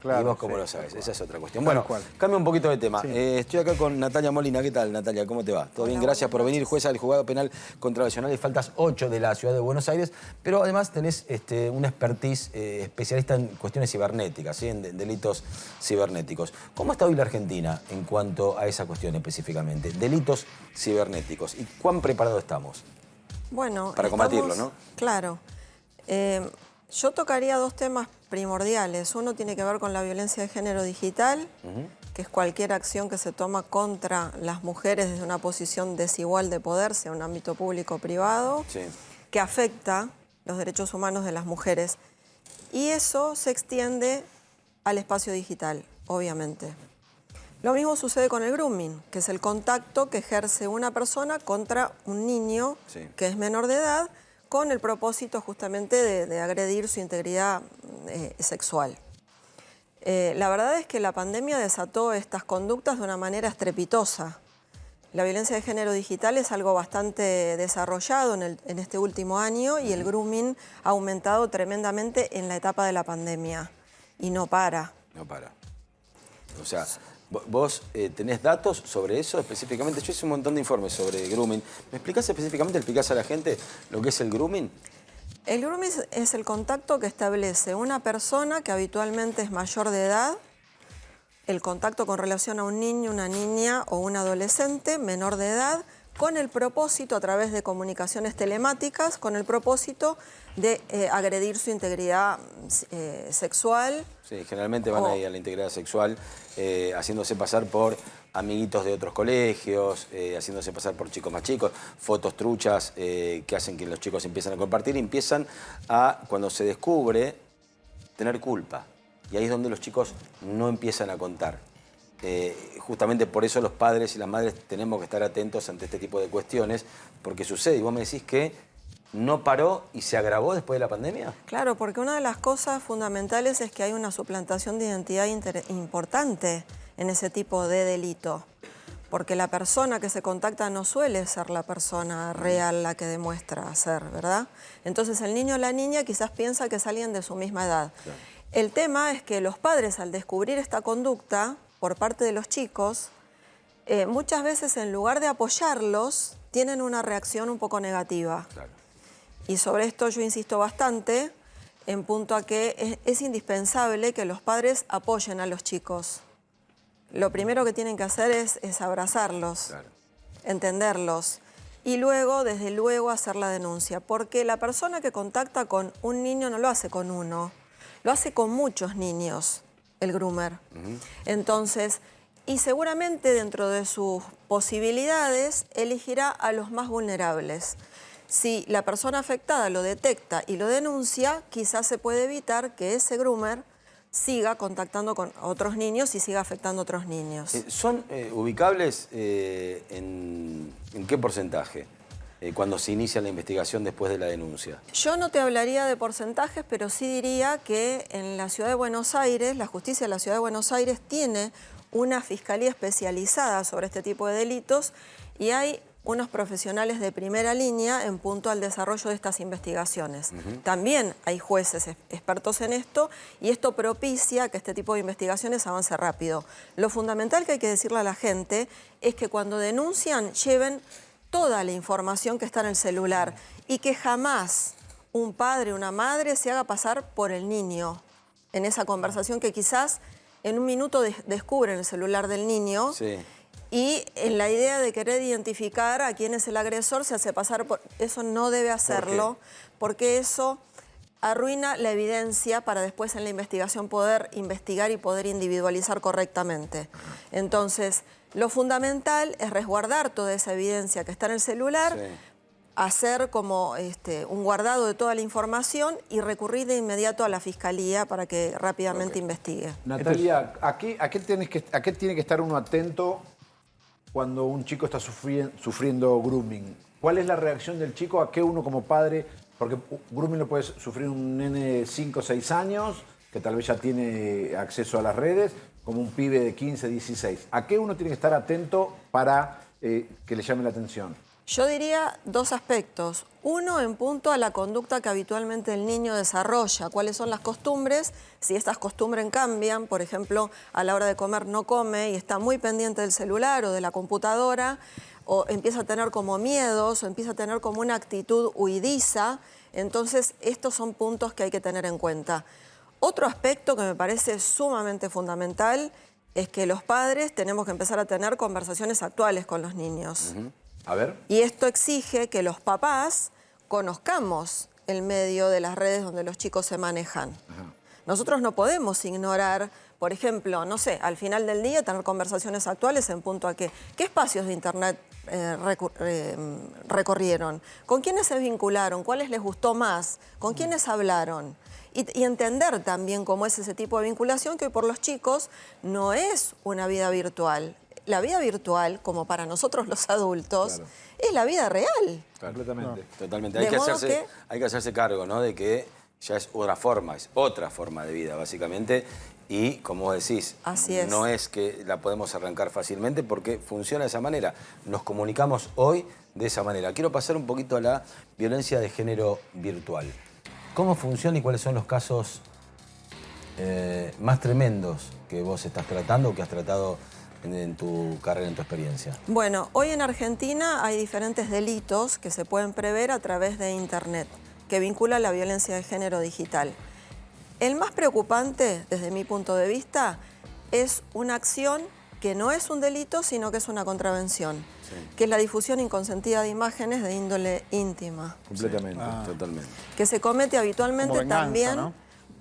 Claro, ¿Y vos cómo sí, lo sabes? tal cual. Esa es otra cuestión. Tal Bueno, cual. cambia un poquito de tema. Sí. Estoy acá con Natalia Molina. ¿Qué tal, Natalia? ¿Cómo te va? ¿Todo bien? Gracias por venir. Jueza del Juzgado Penal Contravencional y Faltas 8 de la Ciudad de Buenos Aires. Pero además tenés una expertise especialista en cuestiones cibernéticas, ¿sí? En delitos cibernéticos. ¿Cómo está hoy la Argentina en cuanto a esa cuestión específicamente? Delitos cibernéticos. ¿Y cuán preparados estamos? Bueno, Para combatirlo, ¿no? Claro. Yo tocaría dos temas primordiales. Uno tiene que ver con la violencia de género digital, que es cualquier acción que se toma contra las mujeres desde una posición desigual de poder, sea un ámbito público o privado, Sí. que afecta los derechos humanos de las mujeres. Y eso se extiende al espacio digital, obviamente. Lo mismo sucede con el grooming, que es el contacto que ejerce una persona contra un niño que es menor de edad, con el propósito justamente de agredir su integridad sexual. La verdad es que la pandemia desató estas conductas de una manera estrepitosa. La violencia de género digital es algo bastante desarrollado en este último año y el grooming ha aumentado tremendamente en la etapa de la pandemia y no para. No para. O sea, vos tenés datos sobre eso específicamente. Yo hice un montón de informes sobre grooming. ¿Me explicás específicamente, explicás a la gente lo que es el grooming? El grooming es el contacto que establece una persona que habitualmente es mayor de edad, el contacto con relación a un niño, una niña o un adolescente menor de edad, con el propósito, a través de comunicaciones telemáticas, con el propósito de agredir su integridad sexual. Sí, generalmente van ahí a la integridad sexual, haciéndose pasar por amiguitos de otros colegios, haciéndose pasar por chicos más chicos, fotos truchas que hacen que los chicos empiezan a compartir y empiezan a, cuando se descubre, tener culpa. Y ahí es donde los chicos no empiezan a contar. Justamente por eso los padres y las madres tenemos que estar atentos ante este tipo de cuestiones, porque sucede, y vos me decís que no paró y se agravó después de la pandemia. Claro, porque una de las cosas fundamentales es que hay una suplantación de identidad importante en ese tipo de delito, porque la persona que se contacta no suele ser la persona real la que demuestra ser, ¿verdad? Entonces el niño o la niña quizás piensa que es alguien de su misma edad. Claro. El tema es que los padres, al descubrir esta conducta por parte de los chicos, muchas veces en lugar de apoyarlos, tienen una reacción un poco negativa. Claro. Y sobre esto yo insisto bastante, en punto a que es indispensable que los padres apoyen a los chicos. Lo primero que tienen que hacer es abrazarlos, claro, entenderlos y luego, desde luego, hacer la denuncia. Porque la persona que contacta con un niño no lo hace con uno, lo hace con muchos niños, el groomer. Entonces, y seguramente dentro de sus posibilidades, elegirá a los más vulnerables. Si la persona afectada lo detecta y lo denuncia, quizás se puede evitar que ese groomer siga contactando con otros niños y siga afectando a otros niños. ¿Son ubicables en qué porcentaje cuando se inicia la investigación después de la denuncia? Yo no te hablaría de porcentajes, pero sí diría que en la Ciudad de Buenos Aires, la justicia de la Ciudad de Buenos Aires tiene una fiscalía especializada sobre este tipo de delitos y hay unos profesionales de primera línea en punto al desarrollo de estas investigaciones. También hay jueces expertos en esto y esto propicia que este tipo de investigaciones avance rápido. Lo fundamental que hay que decirle a la gente es que cuando denuncian lleven toda la información que está en el celular y que jamás un padre o una madre se haga pasar por el niño en esa conversación que quizás en un minuto descubren el celular del niño. Sí. Y en la idea de querer identificar a quién es el agresor, se hace pasar por... Eso no debe hacerlo, porque eso arruina la evidencia para después en la investigación poder investigar y poder individualizar correctamente. Entonces, lo fundamental es resguardar toda esa evidencia que está en el celular, hacer como un guardado de toda la información y recurrir de inmediato a la Fiscalía para que rápidamente investigue. Natalia, ¿a qué tiene que estar uno atento cuando un chico está sufriendo grooming? ¿Cuál es la reacción del chico? ¿A qué uno como padre? Porque grooming lo puede sufrir un nene de 5 o 6 años, que tal vez ya tiene acceso a las redes, como un pibe de 15, 16. ¿A qué uno tiene que estar atento para que le llame la atención? Yo diría dos aspectos. Uno, en punto a la conducta que habitualmente el niño desarrolla. ¿Cuáles son las costumbres? Si estas costumbres cambian, por ejemplo, a la hora de comer no come y está muy pendiente del celular o de la computadora, o empieza a tener como miedos, o empieza a tener como una actitud huidiza. Entonces, estos son puntos que hay que tener en cuenta. Otro aspecto que me parece sumamente fundamental es que los padres tenemos que empezar a tener conversaciones actuales con los niños. A ver. Y esto exige que los papás conozcamos el medio de las redes donde los chicos se manejan. Nosotros no podemos ignorar, por ejemplo, no sé, al final del día tener conversaciones actuales en punto a qué espacios de internet recorrieron, con quiénes se vincularon, cuáles les gustó más, con quiénes hablaron. Y entender también cómo es ese tipo de vinculación que hoy por los chicos no es una vida virtual. La vida virtual, como para nosotros los adultos, es la vida real. Completamente. Totalmente. De Hay que hacerse cargo, ¿no? De que ya es otra forma de vida, básicamente. Y, como vos decís, Así es. no es que la podemos arrancar fácilmente porque funciona de esa manera. Nos comunicamos hoy de esa manera. Quiero pasar un poquito a la violencia de género virtual. ¿Cómo funciona y cuáles son los casos más tremendos que vos estás tratando o que has tratado en tu carrera, en tu experiencia? Bueno, hoy en Argentina hay diferentes delitos que se pueden prever a través de Internet, que vinculan la violencia de género digital. El más preocupante, desde mi punto de vista, es una acción que no es un delito, sino que es una contravención, que es la difusión inconsentida de imágenes de índole íntima. Completamente. Totalmente. Que se comete habitualmente Como venganza, también ¿no?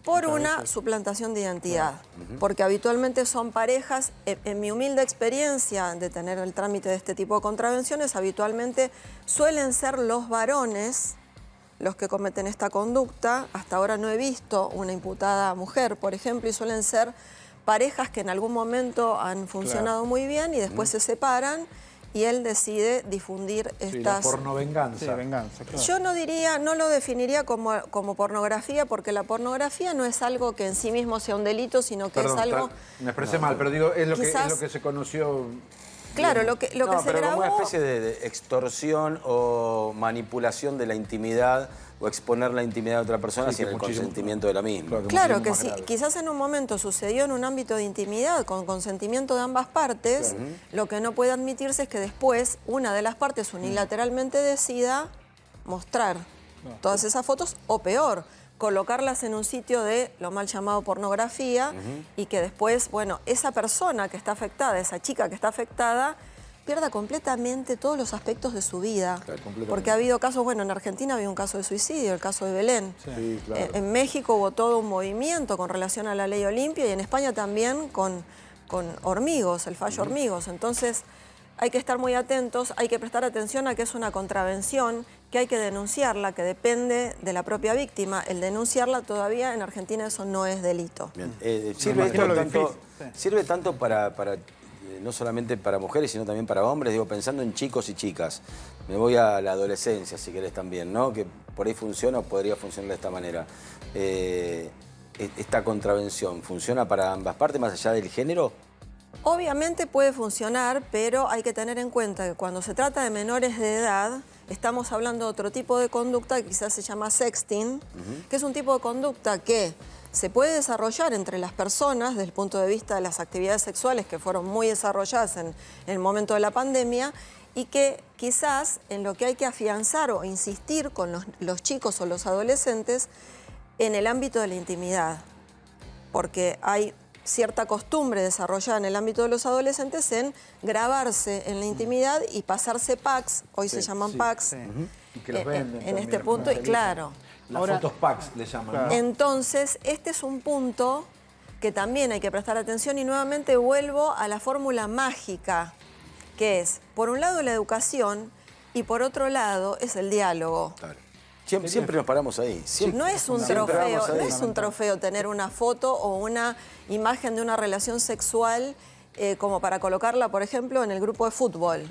por una suplantación de identidad, porque habitualmente son parejas, en mi humilde experiencia de tener el trámite de este tipo de contravenciones, habitualmente suelen ser los varones los que cometen esta conducta. Hasta ahora no he visto una imputada mujer, por ejemplo, y suelen ser parejas que en algún momento han funcionado muy bien y después se separan y él decide difundir Sí, la estas... pornovenganza. Sí, venganza, claro. Yo no lo definiría como pornografía, porque la pornografía no es algo que en sí mismo sea un delito, sino que Perdón, es algo... me expresé mal, pero digo, es lo Quizás- que se conoció... Claro, lo que se pero grabó... como una especie de extorsión o manipulación de la intimidad o exponer la intimidad de otra persona Sí, sin que el muchísimo, consentimiento de la misma. Claro muchísimo que más sí, grave. quizás en un momento sucedió en un ámbito de intimidad, con consentimiento de ambas partes, lo que no puede admitirse es que después una de las partes unilateralmente decida mostrar todas esas fotos, o peor, colocarlas en un sitio de lo mal llamado pornografía, y que después, bueno, esa persona que está afectada, esa chica que está afectada, pierda completamente todos los aspectos de su vida. Claro, completamente. Porque ha habido casos, bueno, en Argentina había un caso de suicidio, el caso de Belén. Sí, claro. En México hubo todo un movimiento con relación a la ley Olimpia, y en España también con Hormigos, el fallo Hormigos. Entonces hay que estar muy atentos, hay que prestar atención a que es una contravención, que hay que denunciarla, que depende de la propia víctima. El denunciarla todavía en Argentina eso no es delito. Bien. Me Sirve, imagino lo tanto, difícil, sí. sirve tanto para no solamente para mujeres, sino también para hombres, digo, pensando en chicos y chicas. Me voy a la adolescencia, si querés también, ¿no? Que por ahí funciona o podría funcionar de esta manera. ¿Esta contravención funciona para ambas partes, más allá del género? Obviamente puede funcionar, pero hay que tener en cuenta que cuando se trata de menores de edad, estamos hablando de otro tipo de conducta que quizás se llama sexting, que es un tipo de conducta que se puede desarrollar entre las personas desde el punto de vista de las actividades sexuales que fueron muy desarrolladas en el momento de la pandemia, y que quizás en lo que hay que afianzar o insistir con los chicos o los adolescentes en el ámbito de la intimidad, porque hay cierta costumbre desarrollada en el ámbito de los adolescentes en grabarse en la intimidad y pasarse packs, hoy se llaman packs, Y que los venden en también, este punto, y claro. Las Ahora- fotos packs le llaman, ¿no? Entonces, este es un punto que también hay que prestar atención, y nuevamente vuelvo a la fórmula mágica, que es, por un lado, la educación y por otro lado es el diálogo. Claro. Siempre nos paramos ahí. Siempre. No es un Siempre vamos trofeo, ahí. no es un trofeo tener una foto o una imagen de una relación sexual como para colocarla, por ejemplo, en el grupo de fútbol.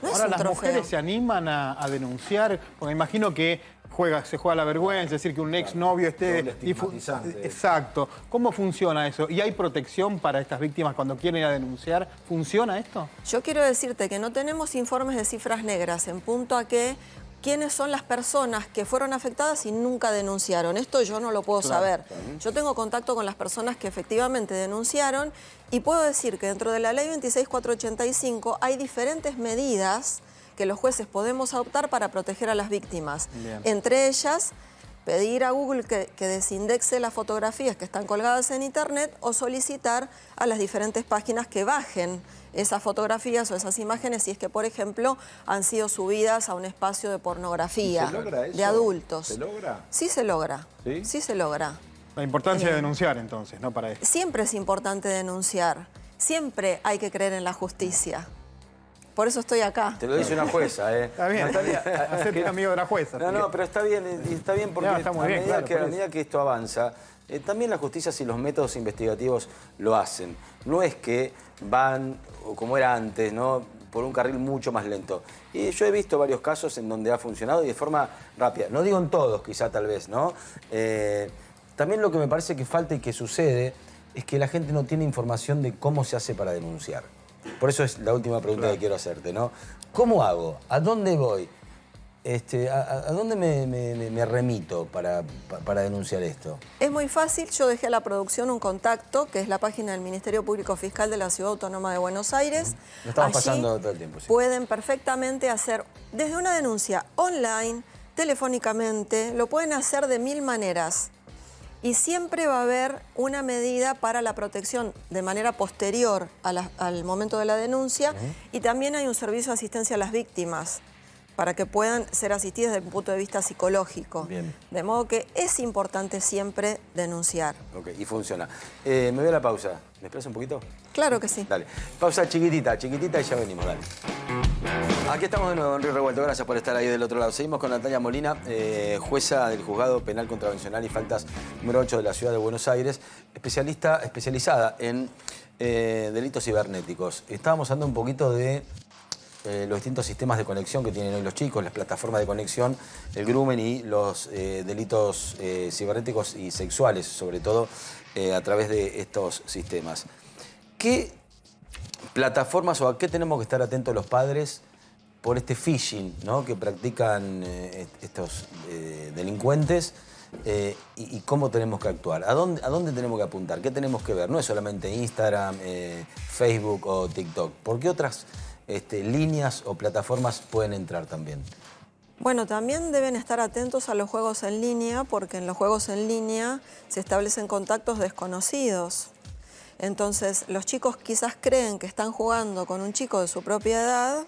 No es Ahora, un ¿las trofeo. mujeres se animan a denunciar? Porque imagino que se juega la vergüenza, es decir, que un exnovio esté... Doble estigmatizante. Exacto. ¿Cómo funciona eso? ¿Y hay protección para estas víctimas cuando quieren ir a denunciar? ¿Funciona esto? Yo quiero decirte que no tenemos informes de cifras negras en punto a que quiénes son las personas que fueron afectadas y nunca denunciaron. Esto yo no lo puedo saber. Yo tengo contacto con las personas que efectivamente denunciaron y puedo decir que dentro de la ley 26485 hay diferentes medidas que los jueces podemos adoptar para proteger a las víctimas. Bien. Entre ellas, pedir a Google que desindexe las fotografías que están colgadas en Internet o solicitar a las diferentes páginas que bajen esas fotografías o esas imágenes si es que, por ejemplo, han sido subidas a un espacio de pornografía ¿Se logra eso? de adultos. ¿Se logra? Sí se logra. ¿Sí? Sí se logra. La importancia de denunciar, entonces, ¿no? Para esto. Siempre es importante denunciar. Siempre hay que creer en la justicia. Por eso estoy acá. Te lo dice una jueza, ¿eh? Está bien, hacerte amigo de la jueza. No, pero está bien porque No, está muy bien, claro, a medida que esto avanza, también la justicia, si los métodos investigativos lo hacen, no es que van, como era antes, ¿no?, por un carril mucho más lento. Y yo he visto varios casos en donde ha funcionado y de forma rápida. No digo en todos, quizá, tal vez, ¿no? También lo que me parece que falta y que sucede es que la gente no tiene información de cómo se hace para denunciar. Por eso es la última pregunta que quiero hacerte, ¿no? ¿Cómo hago? ¿A dónde voy? ¿A dónde me remito para denunciar esto? Es muy fácil, yo dejé a la producción un contacto, que es la página del Ministerio Público Fiscal de la Ciudad Autónoma de Buenos Aires. Lo estamos Allí pasando todo el tiempo, sí. pueden perfectamente hacer desde una denuncia online, telefónicamente, lo pueden hacer de 1000 maneras. Y siempre va a haber una medida para la protección de manera posterior al momento de la denuncia y también hay un servicio de asistencia a las víctimas para que puedan ser asistidas desde un punto de vista psicológico. Bien. De modo que es importante siempre denunciar. Ok, y funciona. Me voy a la pausa. ¿Me esperas un poquito? Claro que sí. Dale. Pausa chiquitita y ya venimos, dale. Aquí estamos de nuevo en Río Revuelto. Gracias por estar ahí del otro lado. Seguimos con Natalia Molina, jueza del Juzgado Penal Contravencional y Faltas número 8 de la Ciudad de Buenos Aires, especializada en delitos cibernéticos. Estábamos hablando un poquito de los distintos sistemas de conexión que tienen hoy los chicos, las plataformas de conexión, el grooming y los delitos cibernéticos y sexuales, sobre todo a través de estos sistemas. ¿Qué plataformas o a qué tenemos que estar atentos los padres por este phishing, ¿no?, que practican estos delincuentes y cómo tenemos que actuar? ¿A dónde tenemos que apuntar? ¿Qué tenemos que ver? No es solamente Instagram, Facebook o TikTok. ¿Por qué otras líneas o plataformas pueden entrar también? Bueno, también deben estar atentos a los juegos en línea, porque en los juegos en línea se establecen contactos desconocidos. Entonces, los chicos quizás creen que están jugando con un chico de su propia edad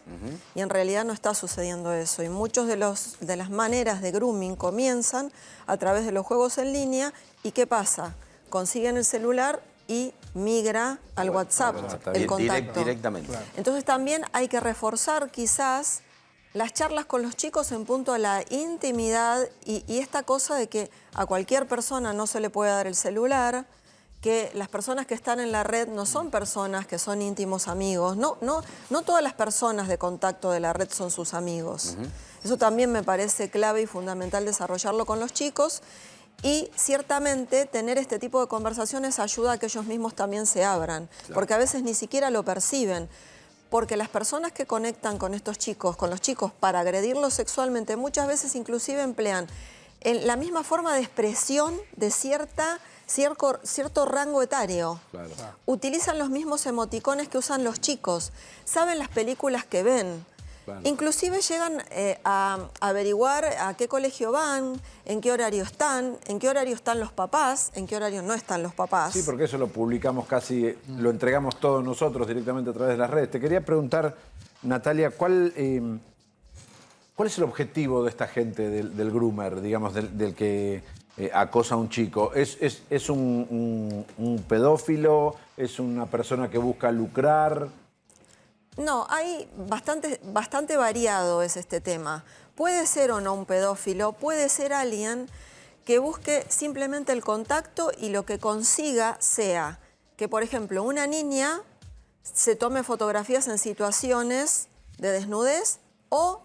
y en realidad no está sucediendo eso. Y muchos de las maneras de grooming comienzan a través de los juegos en línea. ¿Y qué pasa? Consiguen el celular y migra al WhatsApp el contacto. Directamente. Claro. Entonces también hay que reforzar quizás las charlas con los chicos en punto a la intimidad y esta cosa de que a cualquier persona no se le puede dar el celular, que las personas que están en la red no son personas que son íntimos amigos. No todas las personas de contacto de la red son sus amigos. Eso también me parece clave y fundamental desarrollarlo con los chicos. Y ciertamente tener este tipo de conversaciones ayuda a que ellos mismos también se abran, porque a veces ni siquiera lo perciben. Porque las personas que conectan con estos chicos, con los chicos para agredirlos sexualmente, muchas veces inclusive emplean la misma forma de expresión de cierto rango etario. Claro. Utilizan los mismos emoticones que usan los chicos, saben las películas que ven. Claro. Inclusive llegan a averiguar a qué colegio van, en qué horario están los papás, en qué horario no están los papás. Sí, porque eso lo publicamos casi, lo entregamos todos nosotros directamente a través de las redes. Te quería preguntar, Natalia, ¿cuál es el objetivo de esta gente, del groomer, digamos, del que acosa a un chico? ¿Es un pedófilo? ¿Es una persona que busca lucrar? No, hay bastante variado es este tema. Puede ser o no un pedófilo, puede ser alguien que busque simplemente el contacto y lo que consiga sea que, por ejemplo, una niña se tome fotografías en situaciones de desnudez o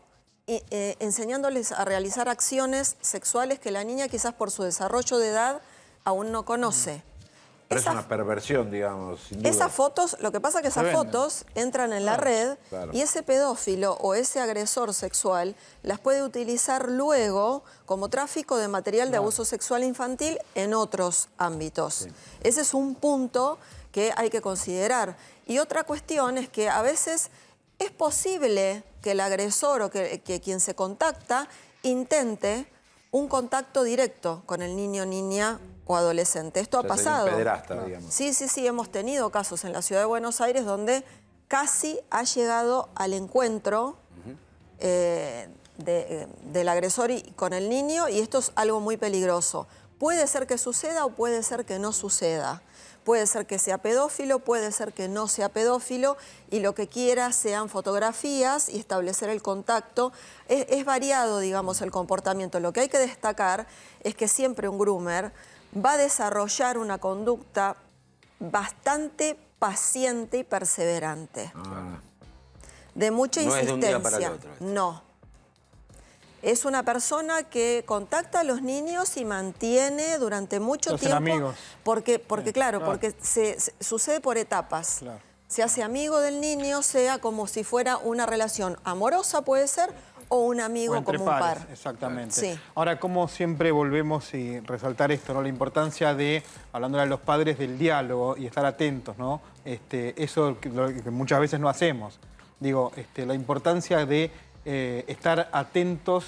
enseñándoles a realizar acciones sexuales que la niña quizás por su desarrollo de edad aún no conoce. Pero es una perversión, digamos, sin duda. Esas fotos, lo que pasa es que esas fotos entran en la red y ese pedófilo o ese agresor sexual las puede utilizar luego como tráfico de material de abuso sexual infantil en otros ámbitos. Sí. Ese es un punto que hay que considerar. Y otra cuestión es que a veces es posible que el agresor o que quien se contacta intente un contacto directo con el niño, niña o adolescente. Esto ha pasado. Pederasta, digamos. Sí, hemos tenido casos en la ciudad de Buenos Aires donde casi ha llegado al encuentro del agresor con el niño, y esto es algo muy peligroso. Puede ser que suceda o puede ser que no suceda. Puede ser que sea pedófilo, puede ser que no sea pedófilo, y lo que quiera sean fotografías y establecer el contacto. Es variado, digamos, el comportamiento. Lo que hay que destacar es que siempre un groomer va a desarrollar una conducta bastante paciente y perseverante. De mucha insistencia. No es de un día para el otro. No. Es una persona que contacta a los niños y mantiene durante mucho tiempo. Amigos. Porque sucede por etapas. Claro. Se hace amigo del niño, sea como si fuera una relación amorosa, puede ser, o un amigo como un par. Exactamente. Sí. Ahora, como siempre volvemos y resaltar esto, ¿no? La importancia de, hablándole a los padres, del diálogo y estar atentos, ¿no? Eso que muchas veces no hacemos. Digo, la importancia de estar atentos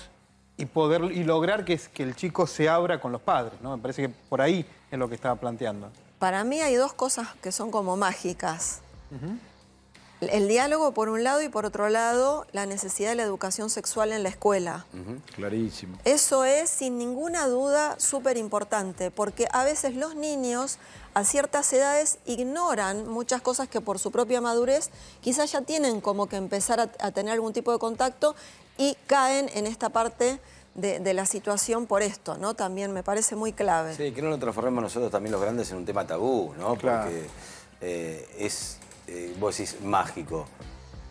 y lograr que el chico se abra con los padres, ¿no? Me parece que por ahí es lo que estaba planteando. Para mí hay dos cosas que son como mágicas. El diálogo por un lado y por otro lado la necesidad de la educación sexual en la escuela. Clarísimo. Eso es sin ninguna duda súper importante, porque a veces los niños a ciertas edades ignoran muchas cosas que por su propia madurez quizás ya tienen como que empezar a tener algún tipo de contacto y caen en esta parte de la situación por esto, ¿no? También me parece muy clave. Sí, que no lo transformemos nosotros también los grandes en un tema tabú, ¿no? Claro. Porque vos decís mágico,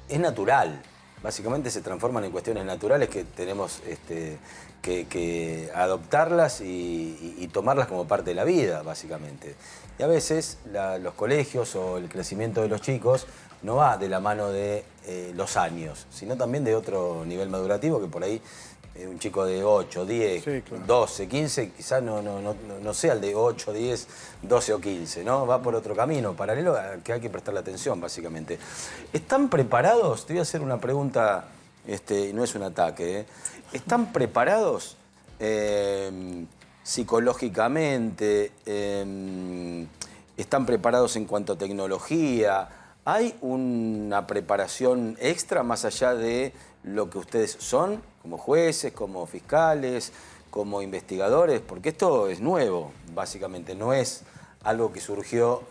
es natural. Básicamente se transforman en cuestiones naturales que tenemos que adoptarlas y tomarlas como parte de la vida, básicamente. Y a veces los colegios o el crecimiento de los chicos no va de la mano de los años, sino también de otro nivel madurativo que por ahí un chico de 8, 10, sí, claro, 12, 15, quizás no sea el de 8, 10, 12 o 15, ¿no? Va por otro camino paralelo al que hay que prestarle atención, básicamente. ¿Están preparados? Te voy a hacer una pregunta, no es un ataque, ¿eh? ¿Están preparados psicológicamente? ¿Están preparados en cuanto a tecnología? ¿Hay una preparación extra más allá de lo que ustedes son, como jueces, como fiscales, como investigadores? Porque esto es nuevo, básicamente, no es algo que surgió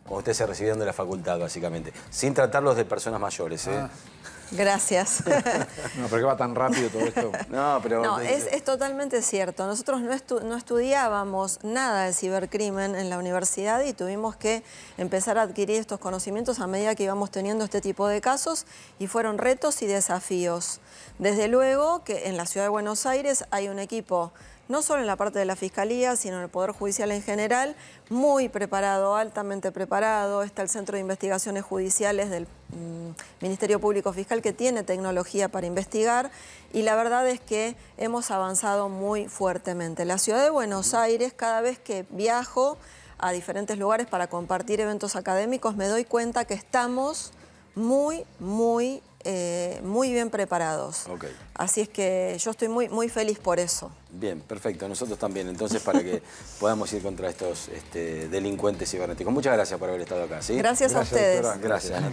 cuando ustedes se recibieron de la facultad, básicamente, sin tratarlos de personas mayores, ¿eh? Gracias. No, ¿pero qué va tan rápido todo esto? No, pero... No, es totalmente cierto. Nosotros no estudiábamos nada de cibercrimen en la universidad y tuvimos que empezar a adquirir estos conocimientos a medida que íbamos teniendo este tipo de casos, y fueron retos y desafíos. Desde luego que en la ciudad de Buenos Aires hay un equipo, no solo en la parte de la Fiscalía, sino en el Poder Judicial en general, muy preparado, altamente preparado. Está el Centro de Investigaciones Judiciales del Ministerio Público Fiscal, que tiene tecnología para investigar, y la verdad es que hemos avanzado muy fuertemente. La ciudad de Buenos Aires, cada vez que viajo a diferentes lugares para compartir eventos académicos, me doy cuenta que estamos muy bien preparados. Okay. Así es que yo estoy muy feliz por eso. Bien, perfecto. Nosotros también. Entonces, para que podamos ir contra estos delincuentes cibernéticos. Muchas gracias por haber estado acá, ¿sí? Gracias a ustedes. Gracias, Natalia.